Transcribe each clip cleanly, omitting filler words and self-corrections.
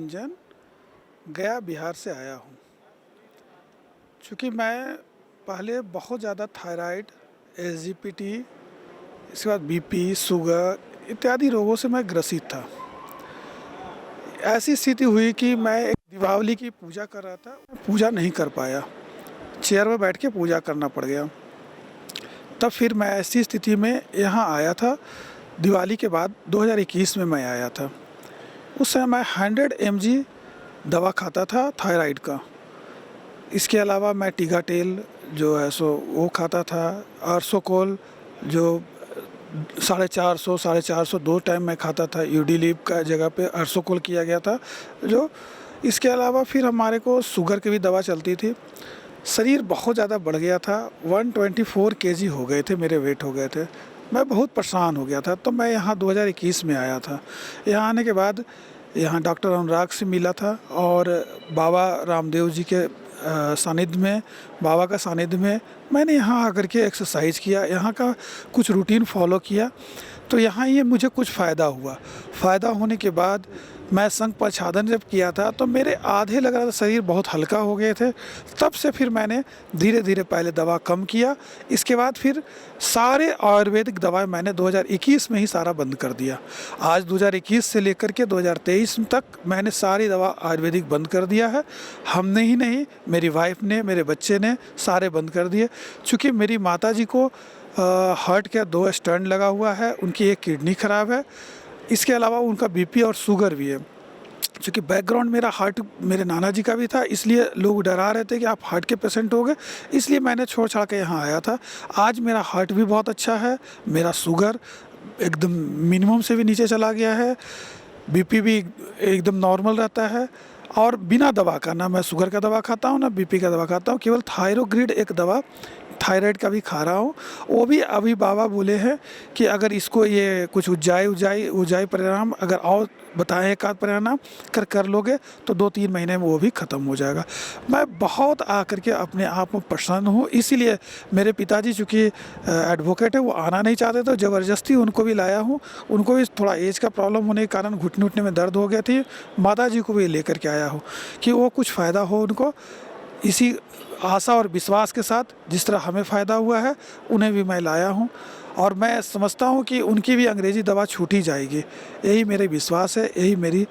रंजन, गया बिहार से आया हूँ। चूँकि मैं पहले बहुत ज़्यादा थायराइड, एसजीपीटी, इसके बाद बीपी, शुगर इत्यादि रोगों से मैं ग्रसित था। ऐसी स्थिति हुई कि मैं एक दीपावली की पूजा कर रहा था, पूजा नहीं कर पाया, चेयर में बैठ के पूजा करना पड़ गया। तब फिर मैं ऐसी स्थिति में यहाँ आया था। दिवाली के बाद 2021 में मैं आया था। उस समय मैं 100 mg दवा खाता था थायराइड का। इसके अलावा मैं टीगाटेल जो है सो वो खाता था, आर्सोकोल जो 450 2 टाइम मैं खाता था। यूडीलिप का जगह पे आर्सोकोल किया गया था। जो इसके अलावा फिर हमारे को शुगर की भी दवा चलती थी। शरीर बहुत ज़्यादा बढ़ गया था, 124 kg हो गए थे, मेरे वेट हो गए थे। मैं बहुत परेशान हो गया था। तो मैं यहाँ 2021 में आया था। यहाँ आने के बाद यहाँ डॉक्टर अनुराग से मिला था और बाबा रामदेव जी के सानिध्य में, बाबा का सानिध्य में मैंने यहाँ आकर के एक्सरसाइज किया, यहाँ का कुछ रूटीन फॉलो किया। तो यहाँ ये मुझे कुछ फ़ायदा हुआ। फ़ायदा होने के बाद मैं संघ प्रसाधन जब किया था तो मेरे आधे लग रहा था, शरीर बहुत हल्का हो गए थे। तब से फिर मैंने धीरे धीरे पहले दवा कम किया। इसके बाद फिर सारे आयुर्वेदिक दवाएं मैंने 2021 में ही सारा बंद कर दिया। आज 2021 से लेकर के 2023 तक मैंने सारी दवा आयुर्वेदिक बंद कर दिया है। हमने ही नहीं, मेरी वाइफ ने, मेरे बच्चे ने सारे बंद कर दिए। चूँकि मेरी माताजी को हार्ट का 2 स्टेंट लगा हुआ है, उनकी एक किडनी ख़राब है। इसके अलावा उनका बीपी और शुगर भी है। चूँकि बैकग्राउंड मेरा हार्ट मेरे नाना जी का भी था, इसलिए लोग डरा रहे थे कि आप हार्ट के पेशेंट हो गए, इसलिए मैंने छोड़ छाड़ के यहाँ आया था। आज मेरा हार्ट भी बहुत अच्छा है, मेरा शुगर एकदम मिनिमम से भी नीचे चला गया है, बीपी भी एकदम नॉर्मल रहता है। और बिना दवा का, ना मैं शुगर का दवा खाता हूँ ना बीपी का दवा खाता हूँ, केवल थायरोग्रिड एक दवा थायराइड का भी खा रहा हूँ। वो भी अभी बाबा बोले हैं कि अगर इसको ये कुछ उजाई परिणाम अगर और बताएं, एक आध परिणाम कर लोगे तो 2-3 महीने में वो भी ख़त्म हो जाएगा। मैं बहुत आकर के अपने आप में प्रसन्न हूँ। इसीलिए मेरे पिताजी चूँकि एडवोकेट है, वो आना नहीं चाहते तो ज़बरदस्ती उनको भी लाया हूँ। उनको भी थोड़ा एज का प्रॉब्लम होने के कारण घुटने उठने में दर्द हो गया थी। माता जी को भी लेकर के आया हूँ कि वो कुछ फ़ायदा हो उनको। इसी आशा और विश्वास के साथ जिस तरह हमें फ़ायदा हुआ है, उन्हें भी मैं लाया हूँ। और मैं समझता हूँ कि उनकी भी अंग्रेज़ी दवा छूट ही जाएगी। यही मेरे विश्वास है, यही मेरी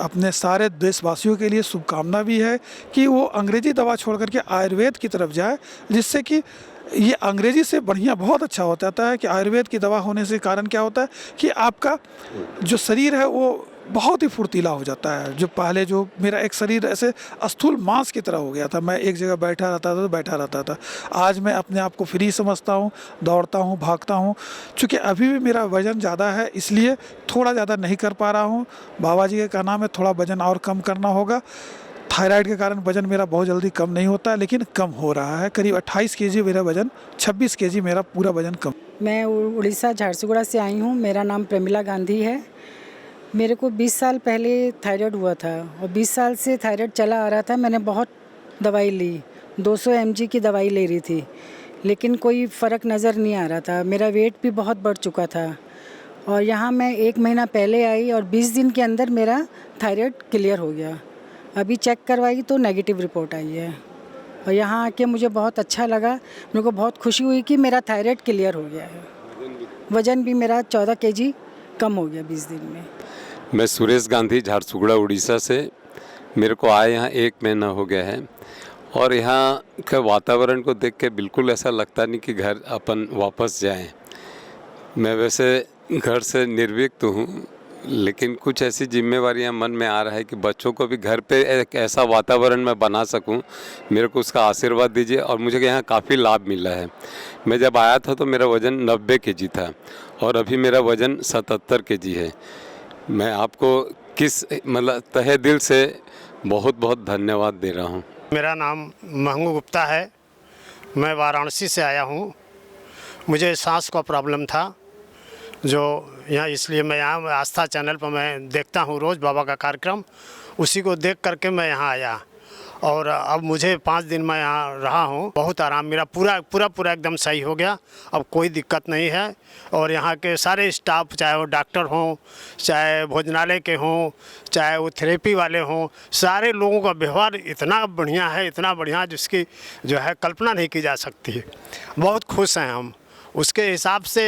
अपने सारे देशवासियों के लिए शुभकामना भी है कि वो अंग्रेज़ी दवा छोड़ करके आयुर्वेद की तरफ जाए, जिससे कि ये अंग्रेज़ी से बढ़िया बहुत अच्छा हो जाता है। कि आयुर्वेद की दवा होने से कारण क्या होता है कि आपका जो शरीर है वो बहुत ही फुर्तीला हो जाता है। जो पहले जो मेरा एक शरीर ऐसे स्थूल मांस की तरह हो गया था, मैं एक जगह बैठा रहता था तो बैठा रहता था। आज मैं अपने आप को फ्री समझता हूँ, दौड़ता हूँ, भागता हूँ। चूँकि अभी भी मेरा वज़न ज़्यादा है, इसलिए थोड़ा ज़्यादा नहीं कर पा रहा हूँ। बाबा जी का कहना है थोड़ा वज़न और कम करना होगा। थायराइड के कारण वज़न मेरा बहुत जल्दी कम नहीं होता, लेकिन कम हो रहा है। करीब 28 kg मेरा वज़न, 26 kg मेरा पूरा वज़न कम। मैं उड़ीसा झारसुगुड़ा से आई हूँ। मेरा नाम प्रेमिला गांधी है। मेरे को 20 साल पहले थायराइड हुआ था और 20 साल से थायराइड चला आ रहा था। मैंने बहुत दवाई ली, 200 mg की दवाई ले रही थी, लेकिन कोई फ़र्क नज़र नहीं आ रहा था। मेरा वेट भी बहुत बढ़ चुका था। और यहाँ मैं 1 महीना पहले आई और 20 दिन के अंदर मेरा थायराइड क्लियर हो गया। अभी चेक करवाई तो नेगेटिव रिपोर्ट आई है। और यहाँ आके मुझे बहुत अच्छा लगा। मेरे को बहुत खुशी हुई कि मेरा थायराइड क्लियर हो गया है। वज़न भी मेरा 14 kg कम हो गया 20 दिन में। मैं सुरेश गांधी, झारसुगुड़ा उड़ीसा से। मेरे को आए यहाँ 1 महीना हो गया है और यहाँ के वातावरण को देख के बिल्कुल ऐसा लगता नहीं कि घर अपन वापस जाएं। मैं वैसे घर से निर्विक्त हूँ, लेकिन कुछ ऐसी जिम्मेवारियाँ मन में आ रहा है कि बच्चों को भी घर पे एक ऐसा वातावरण मैं बना सकूं। मेरे को उसका आशीर्वाद दीजिए। और मुझे यहाँ काफ़ी लाभ मिला है। मैं जब आया था तो मेरा वज़न 90 kg था और अभी मेरा वज़न 77 kg है। मैं आपको तहे दिल से बहुत बहुत धन्यवाद दे रहा हूँ। मेरा नाम महंगू गुप्ता है। मैं वाराणसी से आया हूँ। मुझे सांस का प्रॉब्लम था, जो यहाँ इसलिए मैं यहाँ आस्था चैनल पर मैं देखता हूँ रोज़ बाबा का कार्यक्रम, उसी को देख करके मैं यहाँ आया। और अब मुझे 5 दिन मैं यहाँ रहा हूँ, बहुत आराम, मेरा पूरा एकदम सही हो गया, अब कोई दिक्कत नहीं है। और यहाँ के सारे स्टाफ, चाहे वो डॉक्टर हों, चाहे भोजनालय के हों, चाहे वो थेरेपी वाले हों, सारे लोगों का व्यवहार इतना बढ़िया है, इतना बढ़िया, जिसकी जो है कल्पना नहीं की जा सकती। बहुत खुश हैं हम। उसके हिसाब से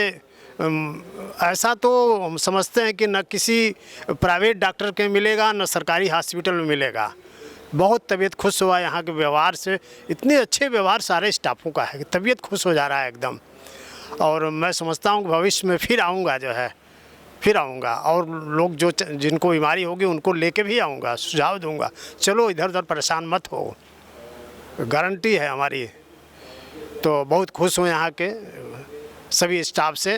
ऐसा तो हम समझते हैं कि न किसी प्राइवेट डॉक्टर के मिलेगा, न सरकारी हॉस्पिटल में मिलेगा। बहुत तबीयत खुश हुआ यहाँ के व्यवहार से, इतने अच्छे व्यवहार सारे स्टाफों का है, तबीयत खुश हो जा रहा है एकदम। और मैं समझता हूँ कि भविष्य में फिर आऊँगा, जो है फिर आऊँगा, और लोग जो जिनको बीमारी होगी उनको लेके भी आऊँगा, सुझाव दूँगा, चलो इधर उधर परेशान मत हो, गारंटी है हमारी। तो बहुत खुश हूँ यहाँ के सभी स्टाफ से,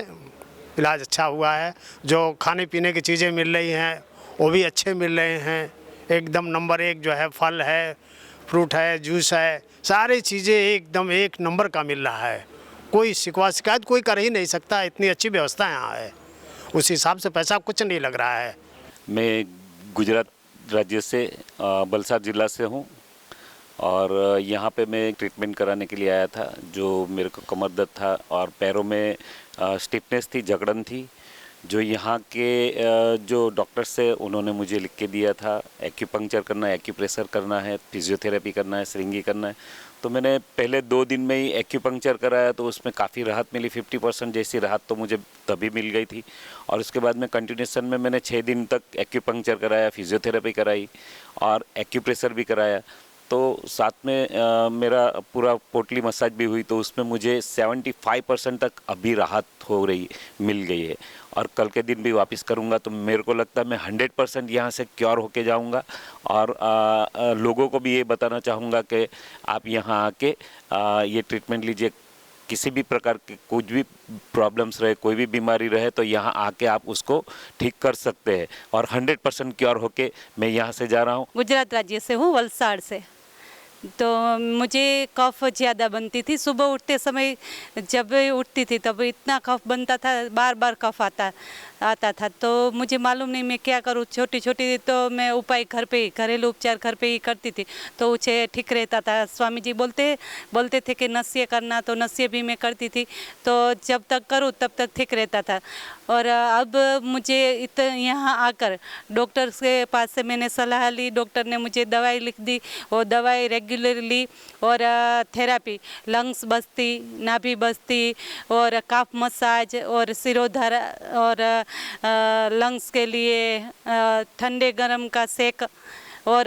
इलाज अच्छा हुआ है। जो खाने पीने की चीज़ें मिल रही हैं वो भी अच्छे मिल रहे हैं, एकदम नंबर 1 जो है, फल है, फ्रूट है, जूस है, सारी चीज़ें एकदम 1 नंबर का मिल रहा है। कोई शिकायत कोई कर ही नहीं सकता, इतनी अच्छी व्यवस्था यहाँ है। उस हिसाब से पैसा कुछ नहीं लग रहा है। मैं गुजरात राज्य से वलसाड ज़िला से हूँ और यहाँ पे मैं ट्रीटमेंट कराने के लिए आया था। जो मेरे को कमर दर्द था और पैरों में स्टिफनेस थी, जकड़न थी, जो यहाँ के जो डॉक्टर्स से उन्होंने मुझे लिख के दिया था। एक्यूपंक्चर करना है, एक्यूप्रेशर करना है, फिजियोथेरेपी करना है, सिरिंगी करना है। तो मैंने पहले 2 दिन में ही एक्यूपंक्चर कराया तो उसमें काफ़ी राहत मिली, 50% जैसी राहत तो मुझे तभी मिल गई थी। और उसके बाद में कंटिन्यूसन में मैंने 6 दिन तक एक्यूपंक्चर कराया, फिजियोथेरेपी कराई और एक्यूप्रेशर भी कराया। तो साथ में मेरा पूरा पोटली मसाज भी हुई, तो उसमें मुझे 75% तक अभी राहत हो रही मिल गई है। और कल के दिन भी वापस करूंगा तो मेरे को लगता है मैं 100% यहाँ से क्योर होके जाऊंगा। और लोगों को भी ये बताना चाहूँगा कि आप यहाँ आके ये ट्रीटमेंट लीजिए। किसी भी प्रकार के कुछ भी प्रॉब्लम्स रहे, कोई भी बीमारी रहे, तो यहाँ आके आप उसको ठीक कर सकते हैं। और 100% क्योर होके मैं यहाँ से जा रहा हूँ। गुजरात राज्य से हूँ, वलसाड़ से। तो मुझे कफ ज़्यादा बनती थी, सुबह उठते समय जब उठती थी तब इतना कफ बनता था, बार बार कफ आता था। तो मुझे मालूम नहीं मैं क्या करूँ। छोटी छोटी तो मैं उपाय घर पे ही, घरेलू उपचार घर पे ही करती थी, तो उसे ठीक रहता था। स्वामी जी बोलते थे कि नस्य करना, तो नस्य भी मैं करती थी, तो जब तक करूँ तब तक ठीक रहता था। और अब मुझे यहाँ आकर डॉक्टर के पास से मैंने सलाह ली, डॉक्टर ने मुझे दवाई लिख दी, वो दवाई रेगुलरली और थेरापी, लंग्स बस्ती, नाभि बस्ती और काफ मसाज और सिरोधर और लंग्स के लिए ठंडे गर्म का सेक और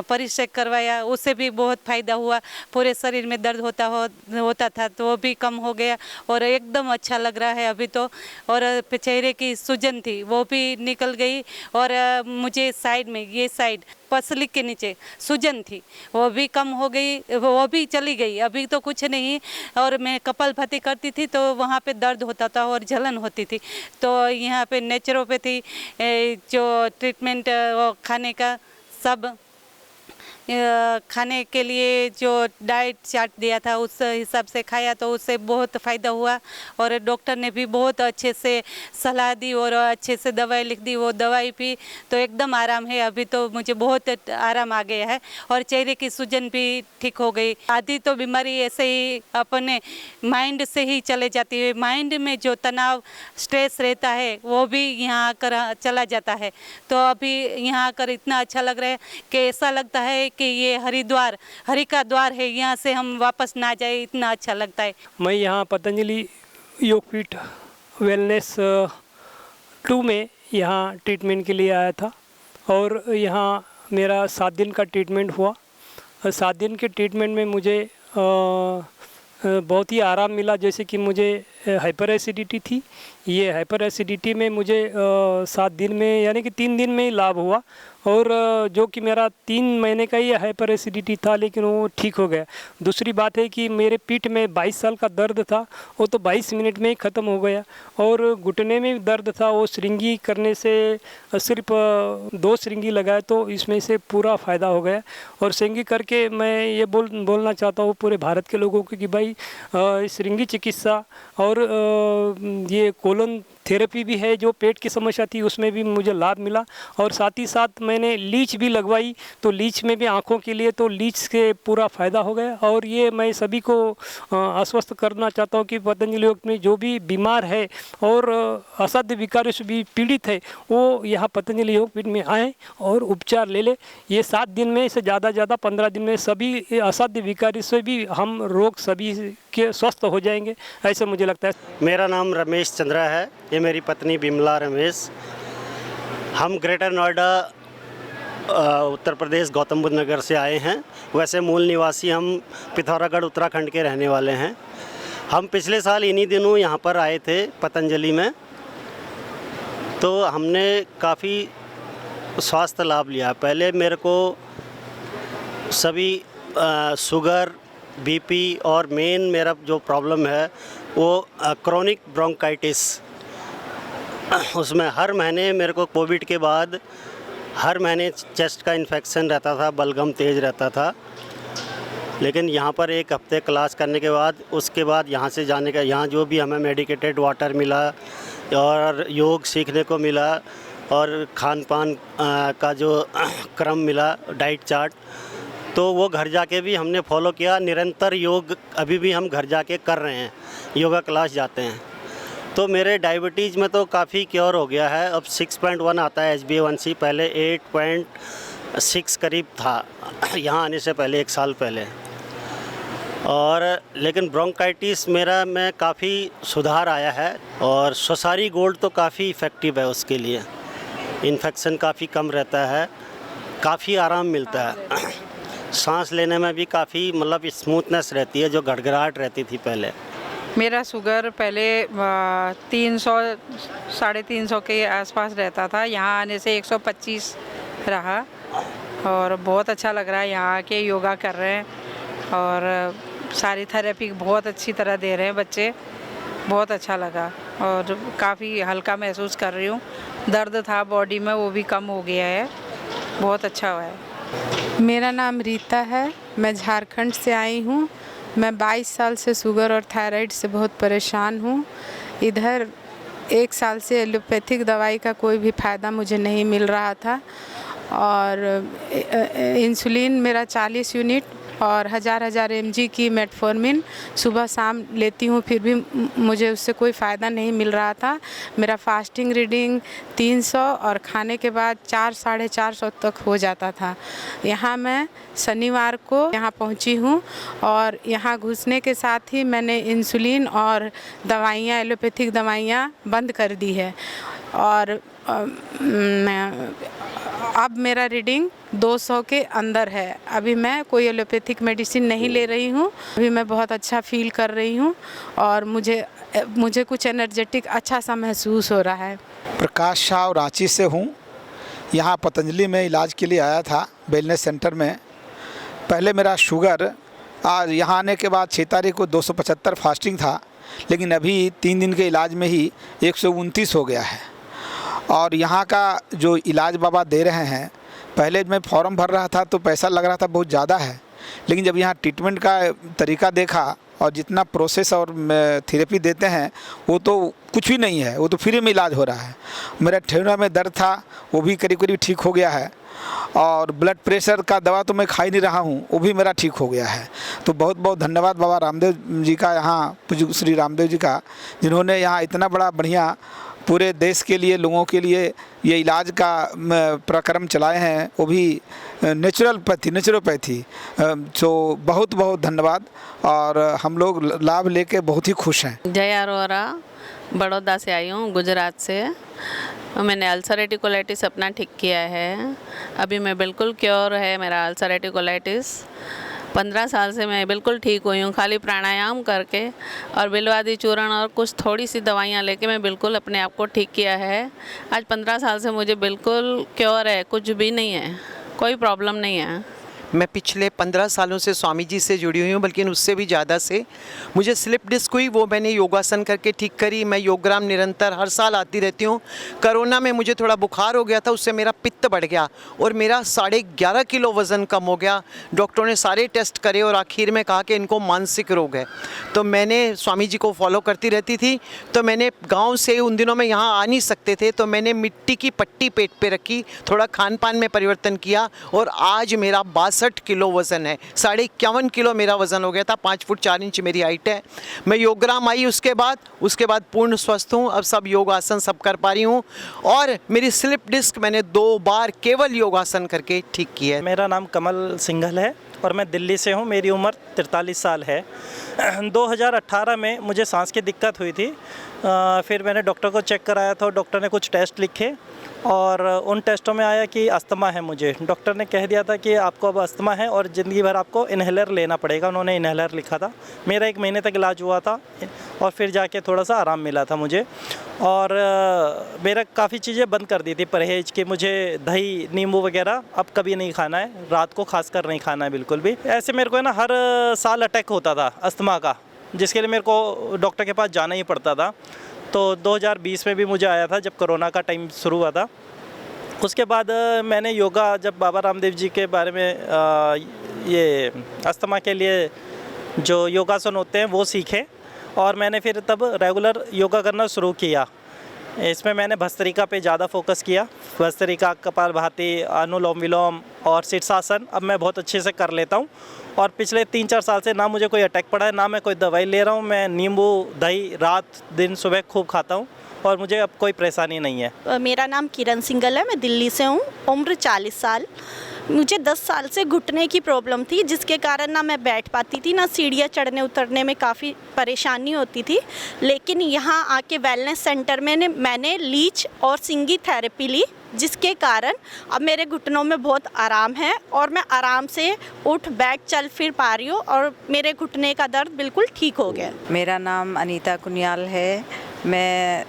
परिक्षेक करवाया, उससे भी बहुत फ़ायदा हुआ। पूरे शरीर में दर्द होता था तो वो भी कम हो गया और एकदम अच्छा लग रहा है अभी तो। और चेहरे की सूजन थी वो भी निकल गई और मुझे साइड में, ये साइड पसली के नीचे सूजन थी वो भी कम हो गई, वो भी चली गई, अभी तो कुछ नहीं। और मैं कपालभाति करती थी तो वहाँ पे दर्द होता था और जलन होती थी। तो यहाँ पे नेचुरोपैथी जो ट्रीटमेंट खाने का सब खाने के लिए जो डाइट चार्ट दिया था उस हिसाब से खाया तो उससे बहुत फ़ायदा हुआ। और डॉक्टर ने भी बहुत अच्छे से सलाह दी और अच्छे से दवाई लिख दी, वो दवाई पी तो एकदम आराम है। अभी तो मुझे बहुत आराम आ गया है और चेहरे की सूजन भी ठीक हो गई। आधी तो बीमारी ऐसे ही अपने माइंड से ही चले जाती है, माइंड में जो तनाव स्ट्रेस रहता है वो भी यहाँ आकर चला जाता है। तो अभी यहाँ आकर इतना अच्छा लग रहा है कि ऐसा लगता है कि ये हरिद्वार, हरि का द्वार है, यहाँ से हम वापस ना जाए, इतना अच्छा लगता है। मैं यहाँ पतंजलि योगपीठ वेलनेस 2 में यहाँ ट्रीटमेंट के लिए आया था और यहाँ मेरा 7 दिन का ट्रीटमेंट हुआ। 7 दिन के ट्रीटमेंट में मुझे बहुत ही आराम मिला। जैसे कि मुझे हाइपर एसिडिटी थी, ये हाइपर एसिडिटी में मुझे 7 दिन में यानी कि 3 दिन में ही लाभ हुआ। और जो कि मेरा 3 महीने का ही हाइपर एसिडिटी था लेकिन वो ठीक हो गया। दूसरी बात है कि मेरे पीठ में 22 साल का दर्द था, वो तो 22 मिनट में ही ख़त्म हो गया। और घुटने में भी दर्द था, वो सिरिंगी करने से सिर्फ 2 सिरिंगी लगाए तो इसमें से पूरा फ़ायदा हो गया। और सिरिंगी करके मैं ये बोलना चाहता हूँ पूरे भारत के लोगों को कि भाई सिरिंगी चिकित्सा और ये कोलन थेरेपी भी है, जो पेट की समस्या थी उसमें भी मुझे लाभ मिला। और साथ ही साथ मैंने लीच भी लगवाई, तो लीच में भी आँखों के लिए तो लीच से पूरा फ़ायदा हो गया। और ये मैं सभी को आश्वस्त करना चाहता हूँ कि पतंजलि योग में जो भी बीमार है और असाध्य विकारों से भी पीड़ित है, वो यहाँ पतंजलि योग पीठ में आएँ और उपचार ले ले। ये 7 दिन में से ज़्यादा 15 दिन में सभी असाध्य विकारी से भी हम रोग सभी के स्वस्थ हो जाएंगे, ऐसा मुझे लगता है। मेरा नाम रमेश चंद्रा है, ये मेरी पत्नी बिमला रमेश। हम ग्रेटर नोएडा उत्तर प्रदेश गौतम बुद्ध नगर से आए हैं। वैसे मूल निवासी हम पिथौरागढ़ उत्तराखंड के रहने वाले हैं। हम पिछले साल इन्हीं दिनों यहाँ पर आए थे पतंजलि में, तो हमने काफ़ी स्वास्थ्य लाभ लिया। पहले मेरे को सभी शुगर, बीपी और मेन मेरा जो प्रॉब्लम है वो क्रोनिक ब्रोंकाइटिस, उसमें हर महीने मेरे को कोविड के बाद हर महीने चेस्ट का इन्फेक्शन रहता था, बलगम तेज़ रहता था। लेकिन यहाँ पर एक हफ्ते क्लास करने के बाद, उसके बाद यहाँ से जाने का, यहाँ जो भी हमें मेडिकेटेड वाटर मिला और योग सीखने को मिला और खान पान का जो क्रम मिला, डाइट चार्ट, तो वो घर जाके भी हमने फॉलो किया। निरंतर योग अभी भी हम घर जाके कर रहे हैं, योगा क्लास जाते हैं। तो मेरे डायबिटीज़ में तो काफ़ी क्योर हो गया है। अब 6.1 आता है HbA1c, पहले 8.6 करीब था यहाँ आने से पहले, 1 साल पहले। और लेकिन ब्रोंकाइटिस मेरा में काफ़ी सुधार आया है। और सोसारी गोल्ड तो काफ़ी इफ़ेक्टिव है उसके लिए, इन्फेक्शन काफ़ी कम रहता है, काफ़ी आराम मिलता है। सांस लेने में भी काफ़ी मतलब स्मूथनेस रहती है, जो गड़गड़ाहट रहती थी पहले। मेरा शुगर पहले 300 350 के आसपास रहता था, यहाँ आने से 125 रहा और बहुत अच्छा लग रहा है। यहाँ आके योगा कर रहे हैं और सारी थेरेपी बहुत अच्छी तरह दे रहे हैं बच्चे, बहुत अच्छा लगा और काफ़ी हल्का महसूस कर रही हूँ। दर्द था बॉडी में वो भी कम हो गया है, बहुत अच्छा हुआ है। मेरा नाम रीता है, मैं झारखंड से आई हूँ। मैं 22 साल से शुगर और थायराइड से बहुत परेशान हूँ। इधर 1 साल से एलोपैथिक दवाई का कोई भी फ़ायदा मुझे नहीं मिल रहा था और इंसुलिन मेरा 40 यूनिट और 1000 mg की मेटफॉर्मिन सुबह शाम लेती हूँ, फिर भी मुझे उससे कोई फ़ायदा नहीं मिल रहा था। मेरा फास्टिंग रीडिंग 300 और खाने के बाद 400-450 तक हो जाता था। यहाँ मैं शनिवार को यहाँ पहुँची हूँ और यहाँ घुसने के साथ ही मैंने इंसुलिन और दवाइयाँ, एलोपैथिक दवाइयाँ बंद कर दी है और अब मेरा रीडिंग 200 के अंदर है। अभी मैं कोई एलोपैथिक मेडिसिन नहीं ले रही हूँ। अभी मैं बहुत अच्छा फील कर रही हूँ और मुझे कुछ एनर्जेटिक अच्छा सा महसूस हो रहा है। प्रकाश शाह रांची से हूँ। यहाँ पतंजलि में इलाज के लिए आया था, वेलनेस सेंटर में। पहले मेरा शुगर आज यहाँ आने के बाद 6 तारीख को 275 फास्टिंग था, लेकिन अभी 3 दिन के इलाज में ही 129 हो गया है। और यहाँ का जो इलाज बाबा दे रहे हैं, पहले मैं फॉर्म भर रहा था तो पैसा लग रहा था बहुत ज़्यादा है, लेकिन जब यहाँ ट्रीटमेंट का तरीका देखा और जितना प्रोसेस और थेरेपी देते हैं वो तो कुछ भी नहीं है, वो तो फ्री में इलाज हो रहा है। मेरा ठेहुना में दर्द था वो भी करीब ठीक हो गया है और ब्लड प्रेशर का दवा तो मैं खा ही नहीं रहा हूँ, वो भी मेरा ठीक हो गया है। तो बहुत बहुत धन्यवाद बाबा रामदेव जी का, यहाँ पूज्य श्री रामदेव जी का, जिन्होंने यहाँ इतना बड़ा बढ़िया पूरे देश के लिए, लोगों के लिए ये इलाज का प्रक्रम चलाए हैं, वो भी नेचुरोपैथी। तो बहुत बहुत धन्यवाद और हम लोग लाभ लेके बहुत ही खुश हैं। जय अरोरा, बड़ौदा से आई हूँ, गुजरात से। मैंने अल्सरेटिव कोलाइटिस अपना ठीक किया है। अभी मैं बिल्कुल क्योर है मेरा अल्सरेटिव कोलाइटिस। 15 साल से मैं बिल्कुल ठीक हुई हूँ, खाली प्राणायाम करके और बिलवादी चूर्ण और कुछ थोड़ी सी दवाइयाँ लेके मैं बिल्कुल अपने आप को ठीक किया है। आज 15 साल से मुझे बिल्कुल क्योर है, कुछ भी नहीं है, कोई प्रॉब्लम नहीं है। मैं पिछले 15 सालों से स्वामी जी से जुड़ी हुई हूँ, बल्कि उससे भी ज़्यादा से। मुझे स्लिप डिस्क हुई, वो मैंने योगासन करके ठीक करी। मैं योगग्राम निरंतर हर साल आती रहती हूँ। कोरोना में मुझे थोड़ा बुखार हो गया था, उससे मेरा पित्त बढ़ गया और मेरा 11.5 किलो वज़न कम हो गया। डॉक्टरों ने सारे टेस्ट करे और आखिर में कहा कि इनको मानसिक रोग है। तो मैंने स्वामी जी को फॉलो करती रहती थी। तो मैंने गाँव से, उन दिनों में यहाँ आ नहीं सकते थे, तो मैंने मिट्टी की पट्टी पेट पे रखी, थोड़ा खान पान में परिवर्तन किया और आज मेरा 62 किलो वज़न है। 51.5 किलो मेरा वज़न हो गया था। 5 फुट 4 इंच मेरी हाइट है। मैं योगग्राम आई उसके बाद पूर्ण स्वस्थ हूँ। अब सब योगासन सब कर पा रही हूँ और मेरी स्लिप डिस्क मैंने 2 बार केवल योगासन करके ठीक की है। मेरा नाम कमल सिंघल है और मैं दिल्ली से हूँ। मेरी उम्र 43 साल है। 2018 में मुझे सांस की दिक्कत हुई थी। फिर मैंने डॉक्टर को चेक कराया था। डॉक्टर ने कुछ टेस्ट लिखे और उन टेस्टों में आया कि अस्थमा है मुझे। डॉक्टर ने कह दिया था कि आपको अब अस्थमा है और ज़िंदगी भर आपको इन्हेलर लेना पड़ेगा। उन्होंने इन्हेलर लिखा था। मेरा 1 महीने तक इलाज हुआ था और फिर जाके थोड़ा सा आराम मिला था मुझे। और मेरा काफ़ी चीज़ें बंद कर दी थी परहेज के। मुझे दही नींबू वगैरह अब कभी नहीं खाना है, रात को खासकर नहीं खाना है बिल्कुल भी। ऐसे मेरे को है ना हर साल अटैक होता था अस्थमा का, जिसके लिए मेरे को डॉक्टर के पास जाना ही पड़ता था। तो 2020 में भी मुझे आया था जब कोरोना का टाइम शुरू हुआ था। उसके बाद मैंने योगा, जब बाबा रामदेव जी के बारे में ये अस्थमा के लिए जो योगासन होते हैं वो सीखे और मैंने फिर तब रेगुलर योगा करना शुरू किया। इसमें मैंने भस्त्रिका पे ज़्यादा फोकस किया। भस्त्रिका, कपालभाति, अनुलोम विलोम और शीर्षासन अब मैं बहुत अच्छे से कर लेता हूँ। और पिछले 3-4 साल से ना मुझे कोई अटैक पड़ा है, ना मैं कोई दवाई ले रहा हूँ। मैं नींबू दही रात दिन सुबह खूब खाता हूँ और मुझे अब कोई परेशानी नहीं है। मेरा नाम किरण सिंघल है, मैं दिल्ली से हूँ। उम्र 40 साल। मुझे 10 साल से घुटने की प्रॉब्लम थी, जिसके कारण ना मैं बैठ पाती थी, ना सीढ़ियाँ चढ़ने उतरने में काफ़ी परेशानी होती थी। लेकिन यहाँ आके वेलनेस सेंटर में मैंने लीच और सिंगी थेरेपी ली, जिसके कारण अब मेरे घुटनों में बहुत आराम है और मैं आराम से उठ बैठ चल फिर पा रही हूँ और मेरे घुटने का दर्द बिल्कुल ठीक हो गया। मेरा नाम अनीता कुनियाल है। मैं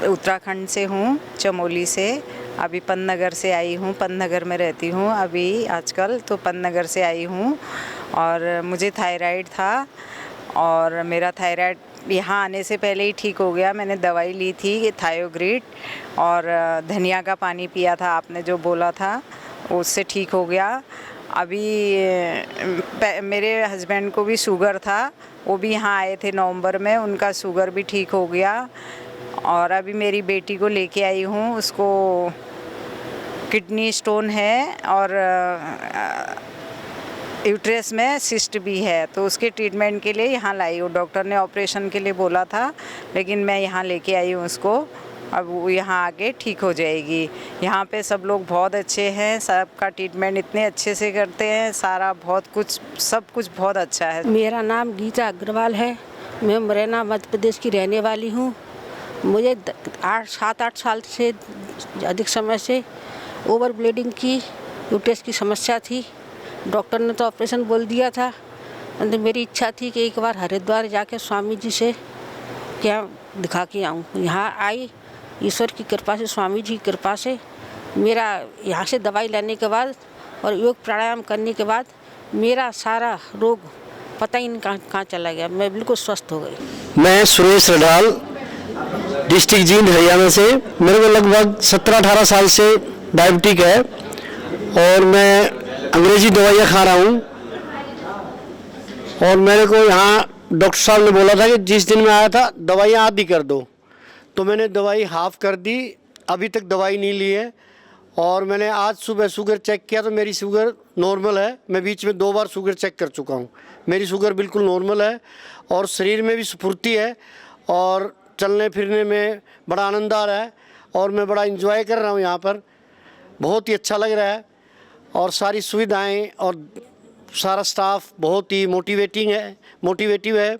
उत्तराखंड से हूँ, चमोली से। अभी पंतनगर से आई हूँ, पंतनगर में रहती हूँ अभी आजकल, तो पंतनगर से आई हूँ। और मुझे थायराइड था और मेरा थायराइड यहाँ आने से पहले ही ठीक हो गया। मैंने दवाई ली थी थायोग्रिड और धनिया का पानी पिया था, आपने जो बोला था उससे ठीक हो गया। अभी मेरे हस्बैंड को भी शुगर था, वो भी यहाँ आए थे नवंबर में, उनका शुगर भी ठीक हो गया। और अभी मेरी बेटी को लेके आई हूँ, उसको किडनी स्टोन है और यूट्रस में सिस्ट भी है, तो उसके ट्रीटमेंट के लिए यहाँ लाई हूँ। डॉक्टर ने ऑपरेशन के लिए बोला था, लेकिन मैं यहाँ लेके आई हूँ उसको। अब वो यहाँ आके ठीक हो जाएगी। यहाँ पे सब लोग बहुत अच्छे हैं, सबका ट्रीटमेंट इतने अच्छे से करते हैं, सारा बहुत कुछ सब कुछ बहुत अच्छा है। मेरा नाम गीता अग्रवाल है। मैं मुरैना मध्य प्रदेश की रहने वाली हूँ। मुझे 7-8 साल से अधिक समय से ओवर ब्लीडिंग की यूट्रस की समस्या थी। डॉक्टर ने तो ऑपरेशन बोल दिया था। तो मेरी इच्छा थी कि एक बार हरिद्वार जाके स्वामी जी से क्या दिखा के आऊँ। यहाँ आई, ईश्वर की कृपा से, स्वामी जी की कृपा से मेरा यहाँ से दवाई लेने के बाद और योग प्राणायाम करने के बाद मेरा सारा रोग पता ही नहीं कहाँ चला गया। मैं बिल्कुल स्वस्थ हो गई। मैं सुरेश रडाल, डिस्ट्रिक्ट जींद हरियाणा से। मेरे को लगभग 17-18 साल से डायबिटिक है और मैं अंग्रेजी दवाइयाँ खा रहा हूँ। और मेरे को यहाँ डॉक्टर साहब ने बोला था कि जिस दिन मैं आया था दवाइयाँ आधी कर दो, तो मैंने दवाई हाफ कर दी। अभी तक दवाई नहीं ली है। और मैंने आज सुबह शुगर चेक किया तो मेरी शुगर नॉर्मल है। मैं बीच में 2 बार शुगर चेक कर चुका हूँ। मेरी शुगर बिल्कुल नॉर्मल है और शरीर में भी स्फूर्ति है और चलने फिरने में बड़ा आनंद आ रहा है और मैं बड़ा एंजॉय कर रहा हूँ। यहाँ पर बहुत ही अच्छा लग रहा है और सारी सुविधाएं और सारा स्टाफ बहुत ही मोटिवेटिव है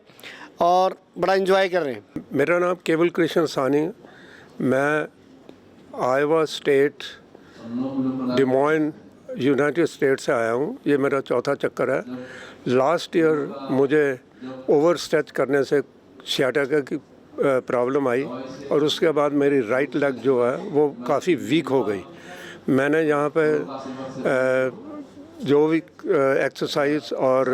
और बड़ा एंजॉय कर रहे हैं। मेरा नाम केवल कृष्ण सानी, मैं आयोवा स्टेट डिमोइन यूनाइटेड स्टेट से आया हूँ। ये मेरा चौथा चक्कर है। लास्ट ईयर मुझे ओवर स्ट्रेच करने से सियाटिका की प्रॉब्लम आई और उसके बाद मेरी राइट लेग जो है वो काफ़ी वीक हो गई। मैंने यहाँ पे जो भी एक्सरसाइज और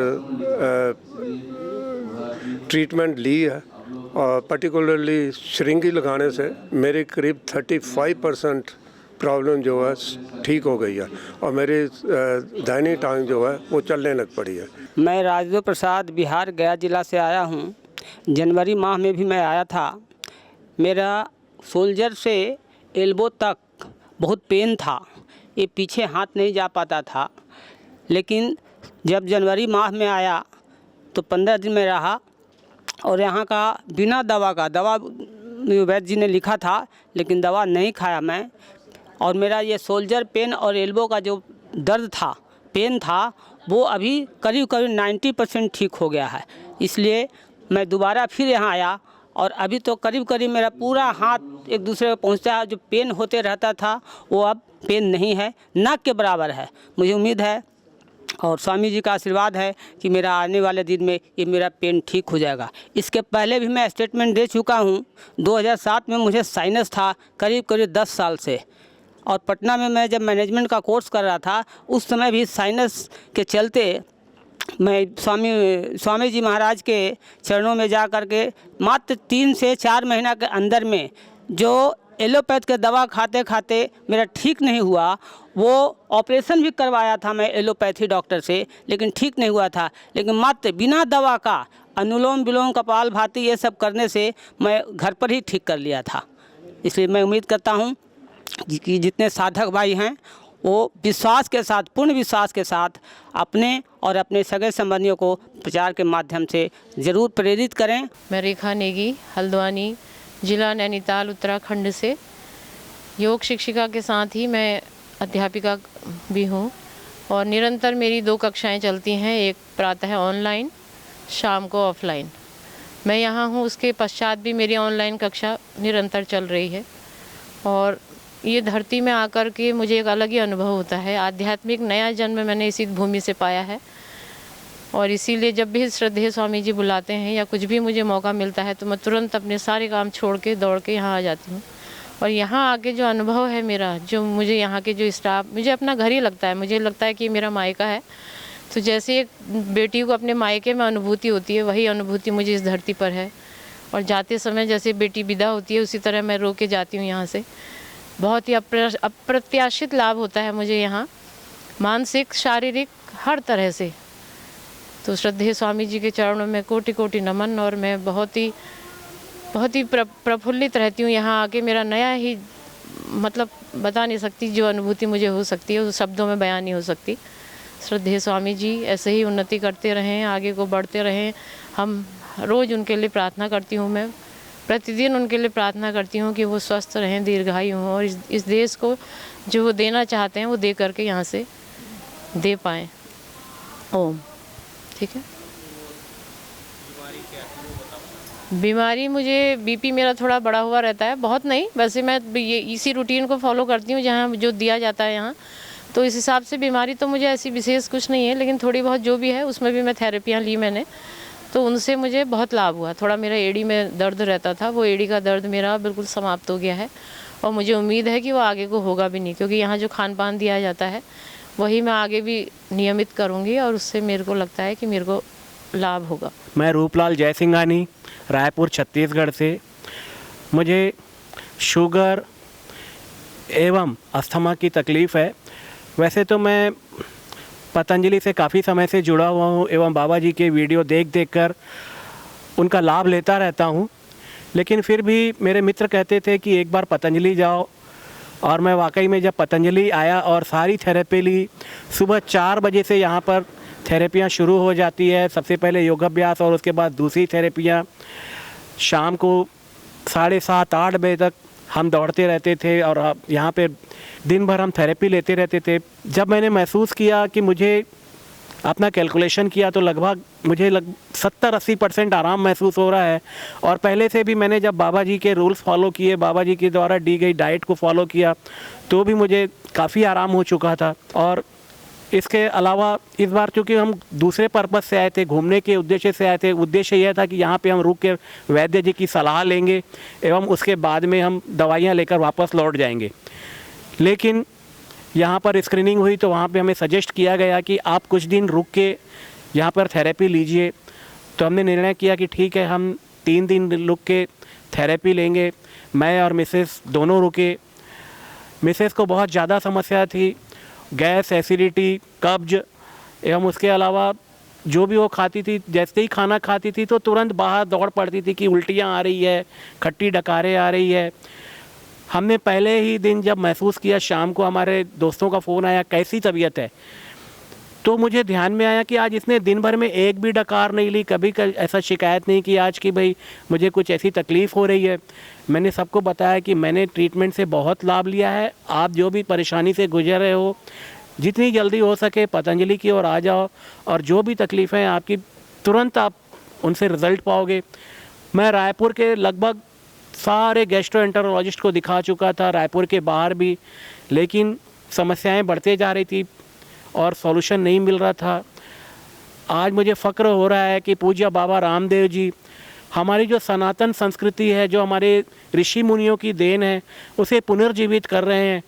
ट्रीटमेंट ली है और पर्टिकुलरली श्रिंगी लगाने से मेरी करीब 35% प्रॉब्लम जो है ठीक हो गई है और मेरी दाहिनी टांग जो है वो चलने लग पड़ी है। मैं राजेंद्र प्रसाद बिहार गया ज़िला से आया हूँ। जनवरी माह में भी मैं आया था। मेरा शोल्डर से एल्बो तक बहुत पेन था, ये पीछे हाथ नहीं जा पाता था। लेकिन जब जनवरी माह में आया तो 15 दिन में रहा और यहाँ का बिना दवा वैद्य जी ने लिखा था लेकिन दवा नहीं खाया मैं, और मेरा ये शोल्डर पेन और एल्बो का जो दर्द था, पेन था, वो अभी करीब 90% ठीक हो गया है। इसलिए मैं दोबारा फिर यहाँ आया और अभी तो करीब मेरा पूरा हाथ एक दूसरे को पहुँचता है। जो पेन होते रहता था वो अब पेन नहीं है, ना के बराबर है। मुझे उम्मीद है और स्वामी जी का आशीर्वाद है कि मेरा आने वाले दिन में ये मेरा पेन ठीक हो जाएगा। इसके पहले भी मैं स्टेटमेंट दे चुका हूँ। 2007 में मुझे साइनस था करीब 10 साल से, और पटना में मैं जब मैनेजमेंट का कोर्स कर रहा था उस समय भी साइनस के चलते मैं स्वामी जी महाराज के चरणों में जा कर के मात्र 3 से 4 महीना के अंदर में जो एलोपैथ के दवा खाते खाते मेरा ठीक नहीं हुआ, वो ऑपरेशन भी करवाया था मैं एलोपैथी डॉक्टर से, लेकिन ठीक नहीं हुआ था। लेकिन मात्र बिना दवा का अनुलोम विलोम कपालभाति ये सब करने से मैं घर पर ही ठीक कर लिया था। इसलिए मैं उम्मीद करता हूँ कि जितने साधक भाई हैं वो विश्वास के साथ, पूर्ण विश्वास के साथ अपने और अपने सगे संबंधियों को प्रचार के माध्यम से ज़रूर प्रेरित करें। मैं रेखा नेगी, हल्द्वानी जिला नैनीताल उत्तराखंड से योग शिक्षिका के साथ ही मैं अध्यापिका भी हूँ और निरंतर मेरी 2 कक्षाएं चलती हैं, एक प्रातः ऑनलाइन, शाम को ऑफलाइन। मैं यहाँ हूँ, उसके पश्चात भी मेरी ऑनलाइन कक्षा निरंतर चल रही है और ये धरती में आकर के मुझे एक अलग ही अनुभव होता है। आध्यात्मिक नया जन्म मैंने इसी भूमि से पाया है और इसीलिए जब भी श्रद्धेय स्वामी जी बुलाते हैं या कुछ भी मुझे मौका मिलता है तो मैं तुरंत अपने सारे काम छोड़ के दौड़ के यहाँ आ जाती हूँ। और यहाँ आके जो अनुभव है मेरा, जो मुझे यहाँ के जो स्टाफ, मुझे अपना घर ही लगता है। मुझे लगता है कि मेरा मायका है। तो जैसे एक बेटी को अपने मायके में अनुभूति होती है, वही अनुभूति मुझे इस धरती पर है। और जाते समय जैसे बेटी विदा होती है उसी तरह मैं रो के जाती हूँ यहाँ से। बहुत ही अप्रत्याशित लाभ होता है मुझे यहाँ, मानसिक शारीरिक हर तरह से। तो श्रद्धेय स्वामी जी के चरणों में कोटि कोटि नमन। और मैं बहुत ही प्रफुल्लित रहती हूँ यहाँ आके। मेरा नया ही मतलब बता नहीं सकती जो अनुभूति मुझे हो सकती है, उस शब्दों में बयान नहीं हो सकती। श्रद्धेय स्वामी जी ऐसे ही उन्नति करते रहें, आगे को बढ़ते रहें। हम रोज़ उनके लिए प्रार्थना करती हूँ, मैं प्रतिदिन उनके लिए प्रार्थना करती हूँ कि वो स्वस्थ रहें, दीर्घायु हों और इस देश को जो वो देना चाहते हैं वो दे करके यहाँ से दे पाएँ। ओम। ठीक है। बीमारी मुझे बीपी मेरा थोड़ा बढ़ा हुआ रहता है, बहुत नहीं, वैसे मैं ये इसी रूटीन को फॉलो करती हूँ जहाँ जो दिया जाता है यहाँ। तो इस हिसाब से बीमारी तो मुझे ऐसी विशेष कुछ नहीं है, लेकिन थोड़ी बहुत जो भी है उसमें भी मैं थेरेपियाँ ली मैंने, तो उनसे मुझे बहुत लाभ हुआ। थोड़ा मेरा एड़ी में दर्द रहता था, वो एड़ी का दर्द मेरा बिल्कुल समाप्त हो गया है और मुझे उम्मीद है कि वो आगे को होगा भी नहीं, क्योंकि यहाँ जो खान पान दिया जाता है वही मैं आगे भी नियमित करूँगी और उससे मेरे को लगता है कि मेरे को लाभ होगा। मैं रूपलाल जयसिंघानी, रायपुर छत्तीसगढ़ से। मुझे शुगर एवं अस्थमा की तकलीफ़ है। वैसे तो मैं पतंजलि से काफ़ी समय से जुड़ा हुआ हूँ एवं बाबा जी के वीडियो देख कर उनका लाभ लेता रहता हूँ, लेकिन फिर भी मेरे मित्र कहते थे कि एक बार पतंजलि जाओ, और मैं वाकई में जब पतंजलि आया और सारी थेरेपी ली, सुबह 4 बजे से यहाँ पर थेरेपियाँ शुरू हो जाती है। सबसे पहले योगाभ्यास और उसके बाद दूसरी थेरेपियाँ। शाम को 7:30-8 बजे तक हम दौड़ते रहते थे और यहाँ पे दिन भर हम थेरेपी लेते रहते थे। जब मैंने महसूस किया कि मुझे अपना कैलकुलेशन किया तो लगभग मुझे 70-80% आराम महसूस हो रहा है। और पहले से भी मैंने जब बाबा जी के रूल्स फॉलो किए, बाबा जी के द्वारा दी गई डाइट को फॉलो किया, तो भी मुझे काफ़ी आराम हो चुका था। और इसके अलावा इस बार चूँकि हम दूसरे पर्पज़ से आए थे, घूमने के उद्देश्य से आए थे। उद्देश्य यह था कि यहाँ पे हम रुक के वैद्य जी की सलाह लेंगे एवं उसके बाद में हम दवाइयाँ लेकर वापस लौट जाएंगे। लेकिन यहाँ पर स्क्रीनिंग हुई तो वहाँ पे हमें सजेस्ट किया गया कि आप कुछ दिन रुक के यहाँ पर थेरेपी लीजिए। तो हमने निर्णय किया कि ठीक है, हम 3 दिन रुक के थेरेपी लेंगे। मैं और मिसेस दोनों रुके। मिसेस को बहुत ज़्यादा समस्या थी, गैस, एसिडिटी, कब्ज एवं उसके अलावा जो भी वो खाती थी, जैसे ही खाना खाती थी तो तुरंत बाहर दौड़ पड़ती थी कि उल्टियाँ आ रही है, खट्टी डकारें आ रही है। हमने पहले ही दिन जब महसूस किया, शाम को हमारे दोस्तों का फ़ोन आया, कैसी तबीयत है, तो मुझे ध्यान में आया कि आज इसने दिन भर में एक भी डकार नहीं ली, कभी ऐसा शिकायत नहीं की आज कि भाई मुझे कुछ ऐसी तकलीफ़ हो रही है। मैंने सबको बताया कि मैंने ट्रीटमेंट से बहुत लाभ लिया है। आप जो भी परेशानी से गुजर रहे हो, जितनी जल्दी हो सके पतंजलि की ओर आ जाओ और जो भी तकलीफ़ें आपकी, तुरंत आप उनसे रिज़ल्ट पाओगे। मैं रायपुर के लगभग सारे गैस्ट्रोएंटरोलॉजिस्ट को दिखा चुका था, रायपुर के बाहर भी, लेकिन समस्याएं बढ़ते जा रही थी और सॉल्यूशन नहीं मिल रहा था। आज मुझे फ़ख्र हो रहा है कि पूज्य बाबा रामदेव जी हमारी जो सनातन संस्कृति है, जो हमारे ऋषि मुनियों की देन है, उसे पुनर्जीवित कर रहे हैं।